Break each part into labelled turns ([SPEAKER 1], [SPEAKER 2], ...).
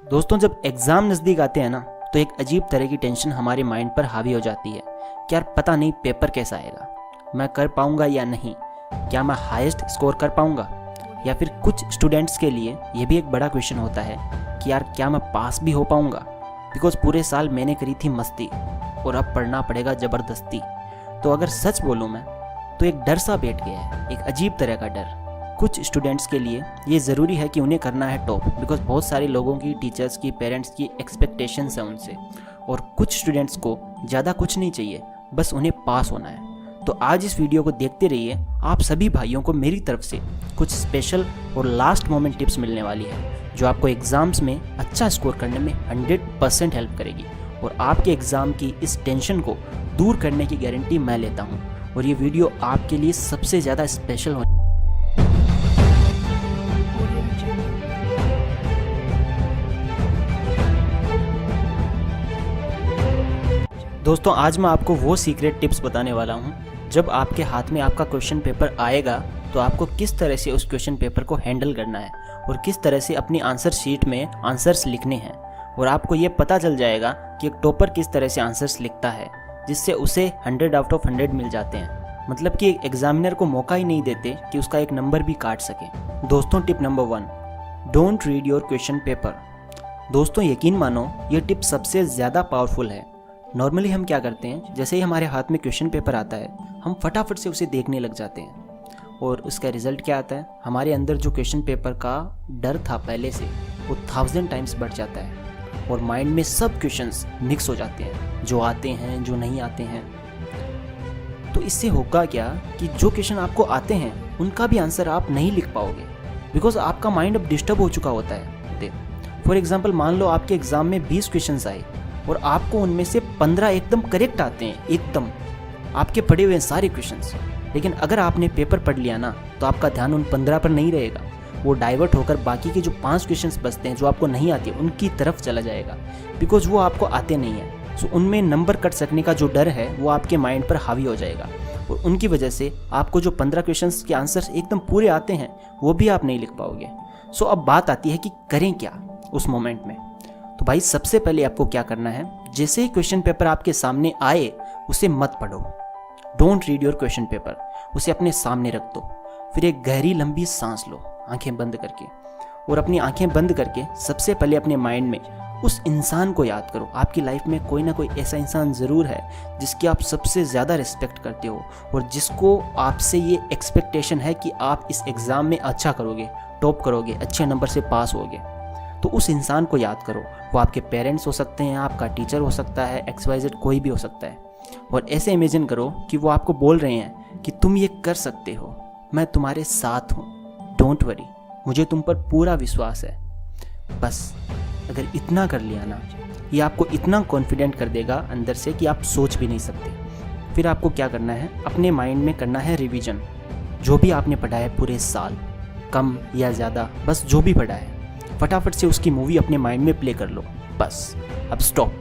[SPEAKER 1] दोस्तों, जब एग्ज़ाम नज़दीक आते हैं ना, तो एक अजीब तरह की टेंशन हमारे माइंड पर हावी हो जाती है कि यार पता नहीं पेपर कैसा आएगा, मैं कर पाऊंगा या नहीं, क्या मैं हाईएस्ट स्कोर कर पाऊंगा। या फिर कुछ स्टूडेंट्स के लिए ये भी एक बड़ा क्वेश्चन होता है कि यार क्या मैं पास भी हो पाऊंगा, बिकॉज़ पूरे साल मैंने करी थी मस्ती और अब पढ़ना पड़ेगा ज़बरदस्ती। तो अगर सच बोलूँ मैं तो एक डर सा बैठ गया है, एक अजीब तरह का डर। कुछ स्टूडेंट्स के लिए ये ज़रूरी है कि उन्हें करना है टॉप, बिकॉज बहुत सारे लोगों की, टीचर्स की, पेरेंट्स की एक्सपेक्टेशंस है उनसे। और कुछ स्टूडेंट्स को ज़्यादा कुछ नहीं चाहिए, बस उन्हें पास होना है। तो आज इस वीडियो को देखते रहिए, आप सभी भाइयों को मेरी तरफ से कुछ स्पेशल और लास्ट मोमेंट टिप्स मिलने वाली है जो आपको एग्ज़ाम्स में अच्छा स्कोर करने में 100% हेल्प करेगी और आपके एग्ज़ाम की इस टेंशन को दूर करने की गारंटी मैं लेता हूँ। और ये वीडियो आपके लिए सबसे ज़्यादा स्पेशल होने। दोस्तों, आज मैं आपको वो सीक्रेट टिप्स बताने वाला हूँ, जब आपके हाथ में आपका क्वेश्चन पेपर आएगा तो आपको किस तरह से उस क्वेश्चन पेपर को हैंडल करना है और किस तरह से अपनी आंसर शीट में आंसर्स लिखने हैं। और आपको ये पता चल जाएगा कि एक टॉपर किस तरह से आंसर्स लिखता है, जिससे उसे 100 आउट ऑफ 100 मिल जाते हैं। मतलब कि एग्जामिनर को मौका ही नहीं देते कि उसका एक नंबर भी काट सके। दोस्तों, tip number 1, don't read your question paper. दोस्तों, यकीन मानो ये टिप सबसे ज़्यादा पावरफुल है। नॉर्मली हम क्या करते हैं, जैसे ही हमारे हाथ में क्वेश्चन पेपर आता है हम फटाफट से उसे देखने लग जाते हैं और उसका रिजल्ट क्या आता है, हमारे अंदर जो क्वेश्चन पेपर का डर था पहले से वो 1000 टाइम्स बढ़ जाता है और माइंड में सब क्वेश्चंस मिक्स हो जाते हैं, जो आते हैं, जो नहीं आते हैं। तो इससे होगा क्या कि जो क्वेश्चन आपको आते हैं उनका भी आंसर आप नहीं लिख पाओगे, बिकॉज आपका माइंड अब डिस्टर्ब हो चुका होता है। फॉर एग्जाम्पल, मान लो आपके एग्जाम में 20 क्वेश्चन आए और आपको उनमें से 15 एकदम करेक्ट आते हैं, एकदम आपके पढ़े हुए सारे क्वेश्चंस। लेकिन अगर आपने पेपर पढ़ लिया ना तो आपका ध्यान उन 15 पर नहीं रहेगा, वो डाइवर्ट होकर बाकी के जो 5 क्वेश्चंस बचते हैं जो आपको नहीं आते उनकी तरफ चला जाएगा, बिकॉज वो आपको आते नहीं हैं। सो उनमें नंबर कट सकने का जो डर है वो आपके माइंड पर हावी हो जाएगा और उनकी वजह से आपको जो 15 क्वेश्चंस के आंसर्स एकदम पूरे आते हैं वो भी आप नहीं लिख पाओगे। सो अब बात आती है कि करें क्या उस मोमेंट में। तो भाई, सबसे पहले आपको क्या करना है, जैसे ही क्वेश्चन पेपर आपके सामने आए उसे मत पढ़ो। Don't read your question paper, उसे अपने सामने रख दो। फिर एक गहरी लंबी सांस लो आंखें बंद करके, और अपनी आंखें बंद करके सबसे पहले अपने माइंड में उस इंसान को याद करो। आपकी लाइफ में कोई ना कोई ऐसा इंसान ज़रूर है जिसकी आप सबसे ज़्यादा रिस्पेक्ट करते हो और जिसको आपसे ये एक्सपेक्टेशन है कि आप इस एग्ज़ाम में अच्छा करोगे, टॉप करोगे, अच्छे नंबर से पास होगे। तो उस इंसान को याद करो। वो आपके पेरेंट्स हो सकते हैं, आपका टीचर हो सकता है, XYZ कोई भी हो सकता है। और ऐसे इमेजिन करो कि वो आपको बोल रहे हैं कि तुम ये कर सकते हो, मैं तुम्हारे साथ हूँ, डोंट वरी, मुझे तुम पर पूरा विश्वास है। बस अगर इतना कर लिया ना, ये आपको इतना कॉन्फिडेंट कर देगा अंदर से कि आप सोच भी नहीं सकते। फिर आपको क्या करना है, अपने माइंड में करना है रिवीजन। जो भी आपने पढ़ा है पूरे साल, कम या ज़्यादा, बस जो भी पढ़ा है फटाफट से उसकी मूवी अपने माइंड में प्ले कर लो। बस अब स्टॉप।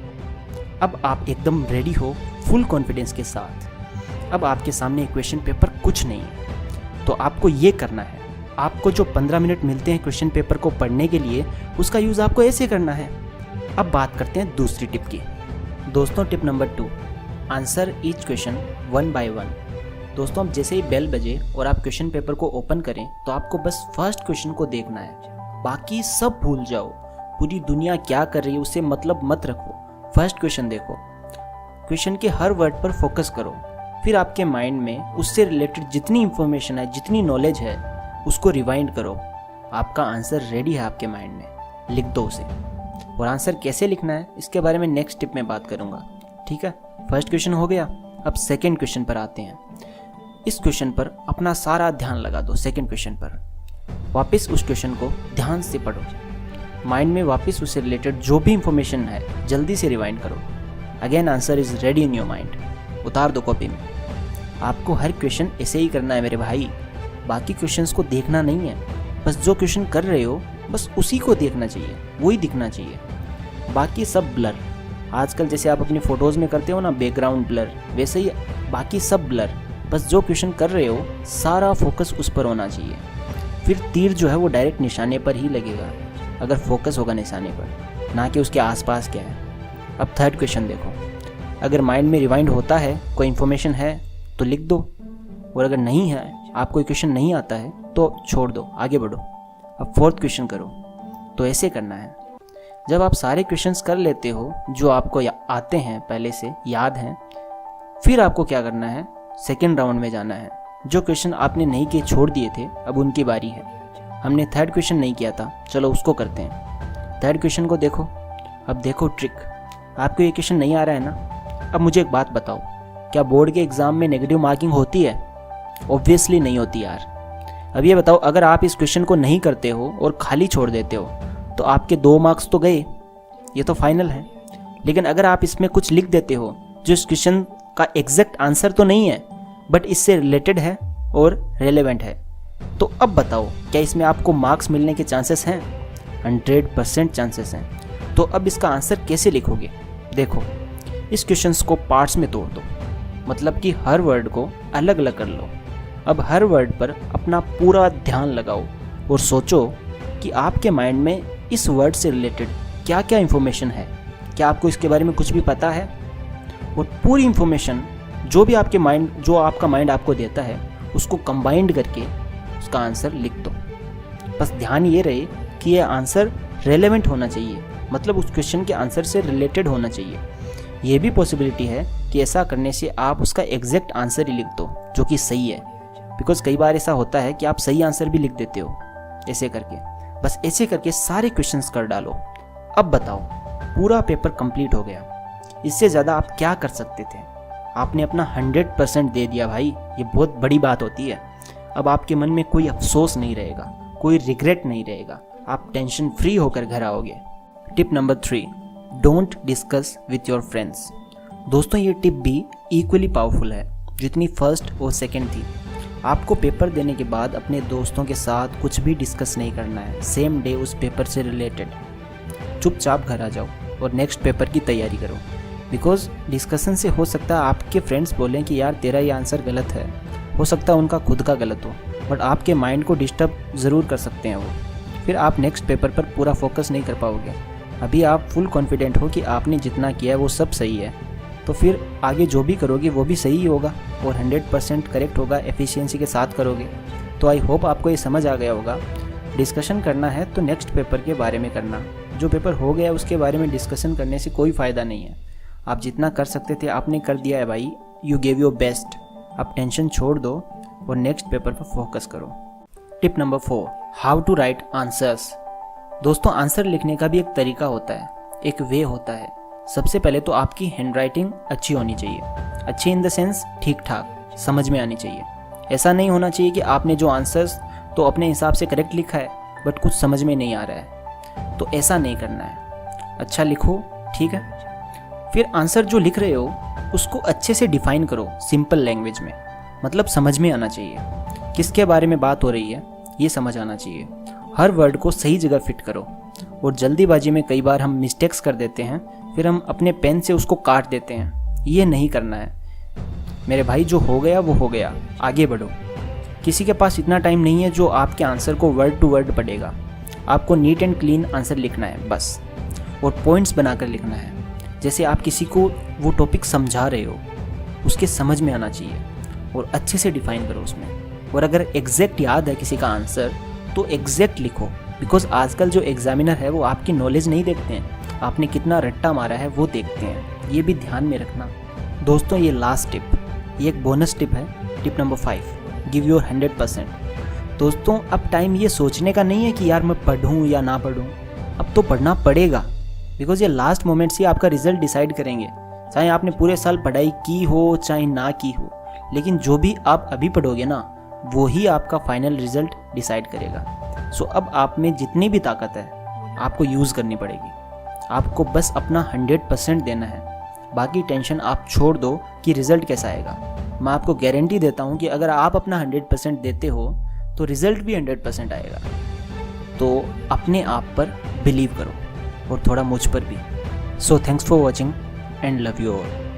[SPEAKER 1] अब आप एकदम रेडी हो, फुल कॉन्फिडेंस के साथ। अब आपके सामने क्वेश्चन पेपर कुछ नहीं है, तो आपको ये करना है, आपको जो 15 मिनट मिलते हैं क्वेश्चन पेपर को पढ़ने के लिए, उसका यूज़ आपको ऐसे करना है। अब बात करते हैं दूसरी टिप की। दोस्तों, tip number 2, answer each question 1 by 1। दोस्तों, अब जैसे ही बेल बजे और आप क्वेश्चन पेपर को ओपन करें तो आपको बस फर्स्ट क्वेश्चन को देखना है, बाकी सब भूल जाओ। पूरी दुनिया क्या कर रही है उससे मतलब मत रखो, फर्स्ट क्वेश्चन देखो। क्वेश्चन के हर वर्ड पर फोकस करो। फिर आपके माइंड में उससे रिलेटेड जितनी इंफॉर्मेशन है, जितनी नॉलेज है, उसको रिवाइंड करो। आपका आंसर रेडी है आपके माइंड में, लिख दो उसे। और आंसर कैसे लिखना है इसके बारे में नेक्स्ट टिप में बात करूंगा, ठीक है। फर्स्ट क्वेश्चन हो गया, अब सेकेंड क्वेश्चन पर आते हैं। इस क्वेश्चन पर अपना सारा ध्यान लगा दो। सेकेंड क्वेश्चन पर वापस उस क्वेश्चन को ध्यान से पढ़ो, माइंड में वापस उससे रिलेटेड जो भी इंफॉर्मेशन है जल्दी से रिवाइंड करो। Again answer is ready in your mind, उतार दो कॉपी में। आपको हर क्वेश्चन ऐसे ही करना है मेरे भाई, बाकी क्वेश्चंस को देखना नहीं है। बस जो क्वेश्चन कर रहे हो बस उसी को देखना चाहिए, वही दिखना चाहिए, बाकी सब ब्लर। आजकल जैसे आप अपनी फ़ोटोज़ में करते हो ना बैकग्राउंड ब्लर, वैसे ही बाकी सब ब्लर। बस जो क्वेश्चन कर रहे हो सारा फोकस उस पर होना चाहिए। फिर तीर जो है वो डायरेक्ट निशाने पर ही लगेगा। अगर फोकस होगा निशाने पर, ना कि उसके आसपास क्या है। अब थर्ड क्वेश्चन देखो, अगर माइंड में रिवाइंड होता है, कोई इन्फॉर्मेशन है तो लिख दो, और अगर नहीं है, आपको कोई क्वेश्चन नहीं आता है तो छोड़ दो, आगे बढ़ो। अब फोर्थ क्वेश्चन करो। तो ऐसे करना है, जब आप सारे क्वेश्चंस कर लेते हो जो आपको आते हैं, पहले से याद हैं, फिर आपको क्या करना है, सेकेंड राउंड में जाना है। जो क्वेश्चन आपने नहीं किए, छोड़ दिए थे, अब उनकी बारी है। हमने थर्ड क्वेश्चन नहीं किया था, चलो उसको करते हैं। थर्ड क्वेश्चन को देखो। अब देखो ट्रिक, आपको ये क्वेश्चन नहीं आ रहा है ना। अब मुझे एक बात बताओ, क्या बोर्ड के एग्ज़ाम में नेगेटिव मार्किंग होती है? ऑब्वियसली नहीं होती यार। अब ये बताओ, अगर आप इस क्वेश्चन को नहीं करते हो और खाली छोड़ देते हो तो आपके 2 मार्क्स तो गए, ये तो फाइनल है। लेकिन अगर आप इसमें कुछ लिख देते हो जो इस क्वेश्चन का एग्जैक्ट आंसर तो नहीं है, बट इससे रिलेटेड है और रेलेवेंट है, तो अब बताओ क्या इसमें आपको मार्क्स मिलने के चांसेस हैं? 100% चांसेस हैं। तो अब इसका आंसर कैसे लिखोगे? देखो, इस क्वेश्चंस को पार्ट्स में तोड़ दो, मतलब कि हर वर्ड को अलग अलग कर लो। अब हर वर्ड पर अपना पूरा ध्यान लगाओ और सोचो कि आपके माइंड में इस वर्ड से रिलेटेड क्या क्या इन्फॉर्मेशन है, क्या आपको इसके बारे में कुछ भी पता है? और पूरी इन्फॉर्मेशन जो आपका माइंड आपको देता है, उसको कंबाइंड करके उसका आंसर लिख दो। बस ध्यान ये रहे कि ये आंसर रेलेवेंट होना चाहिए, मतलब उस क्वेश्चन के आंसर से रिलेटेड होना चाहिए। ये भी पॉसिबिलिटी है कि ऐसा करने से आप उसका एग्जैक्ट आंसर ही लिख दो जो कि सही है, बिकॉज कई बार ऐसा होता है कि आप सही आंसर भी लिख देते हो ऐसे करके। बस ऐसे करके सारे क्वेश्चंस कर डालो। अब बताओ, पूरा पेपर कंप्लीट हो गया, इससे ज़्यादा आप क्या कर सकते थे? आपने अपना 100% दे दिया भाई, ये बहुत बड़ी बात होती है। अब आपके मन में कोई अफसोस नहीं रहेगा, कोई रिग्रेट नहीं रहेगा, आप टेंशन फ्री होकर घर आओगे। Tip number 3, don't discuss with your friends. दोस्तों, ये टिप भी इक्वली पावरफुल है जितनी फर्स्ट और सेकंड थी। आपको पेपर देने के बाद अपने दोस्तों के साथ कुछ भी डिस्कस नहीं करना है सेम डे उस पेपर से रिलेटेड। चुपचाप घर आ जाओ और नेक्स्ट पेपर की तैयारी करो, बिकॉज डिस्कशन से हो सकता है आपके फ्रेंड्स बोलें कि यार तेरा ये आंसर गलत है, हो सकता है उनका खुद का गलत हो, बट आपके माइंड को डिस्टर्ब ज़रूर कर सकते हैं वो। फिर आप नेक्स्ट पेपर पर पूरा फोकस नहीं कर पाओगे। अभी आप फुल कॉन्फिडेंट हो कि आपने जितना किया है वो सब सही है, तो फिर आगे जो भी करोगे वो भी सही होगा और 100% करेक्ट होगा, एफिशिएंसी के साथ करोगे। तो आई होप आपको ये समझ आ गया होगा। डिस्कशन करना है तो नेक्स्ट पेपर के बारे में करना, जो पेपर हो गया उसके बारे में डिस्कशन करने से कोई फ़ायदा नहीं है। आप जितना कर सकते थे आपने कर दिया है भाई, यू गेव योर बेस्ट। आप टेंशन छोड़ दो और नेक्स्ट पेपर पर फोकस करो। Tip number 4, how to write answers. दोस्तों, आंसर लिखने का भी एक तरीका होता है, एक वे होता है। सबसे पहले तो आपकी हैंडराइटिंग अच्छी होनी चाहिए, अच्छी इन द सेंस ठीक ठाक, समझ में आनी चाहिए। ऐसा नहीं होना चाहिए कि आपने जो आंसर्स तो अपने हिसाब से करेक्ट लिखा है बट कुछ समझ में नहीं आ रहा है, तो ऐसा नहीं करना है। अच्छा लिखो, ठीक है। फिर आंसर जो लिख रहे हो उसको अच्छे से डिफाइन करो सिंपल लैंग्वेज में, मतलब समझ में आना चाहिए किसके बारे में बात हो रही है, ये समझ आना चाहिए। हर वर्ड को सही जगह फिट करो। और जल्दीबाजी में कई बार हम मिस्टेक्स कर देते हैं, फिर हम अपने पेन से उसको काट देते हैं, ये नहीं करना है मेरे भाई। जो हो गया वो हो गया, आगे बढ़ो। किसी के पास इतना टाइम नहीं है जो आपके आंसर को वर्ड टू वर्ड पढ़ेगा। आपको नीट एंड क्लीन आंसर लिखना है बस, और पॉइंट्स बनाकर लिखना है। जैसे आप किसी को वो टॉपिक समझा रहे हो, उसके समझ में आना चाहिए और अच्छे से डिफाइन करो उसमें। और अगर एग्जैक्ट याद है किसी का आंसर तो एग्जैक्ट लिखो, बिकॉज आजकल जो एग्जामिनर है वो आपकी नॉलेज नहीं देखते हैं, आपने कितना रट्टा मारा है वो देखते हैं। ये भी ध्यान में रखना। दोस्तों, ये लास्ट टिप, ये एक बोनस टिप है, टिप नंबर 5, गिव योर 100%। दोस्तों, अब टाइम ये सोचने का नहीं है कि यार मैं पढ़ूँ या ना पढ़ूँ, अब तो पढ़ना पड़ेगा, बिकॉज ये लास्ट मोमेंट्स ही आपका रिजल्ट डिसाइड करेंगे। चाहे आपने पूरे साल पढ़ाई की हो चाहे ना की हो, लेकिन जो भी आप अभी पढ़ोगे ना वो ही आपका फाइनल रिजल्ट डिसाइड करेगा। सो अब आप में जितनी भी ताकत है आपको यूज़ करनी पड़ेगी। आपको बस अपना 100% देना है, बाकी टेंशन आप छोड़ दो कि रिज़ल्ट कैसा आएगा। मैं आपको गारंटी देता हूँ कि अगर आप अपना 100% देते हो तो रिज़ल्ट भी 100% आएगा। तो अपने आप पर बिलीव करो और थोड़ा मुझ पर भी। So thanks for watching and love you all.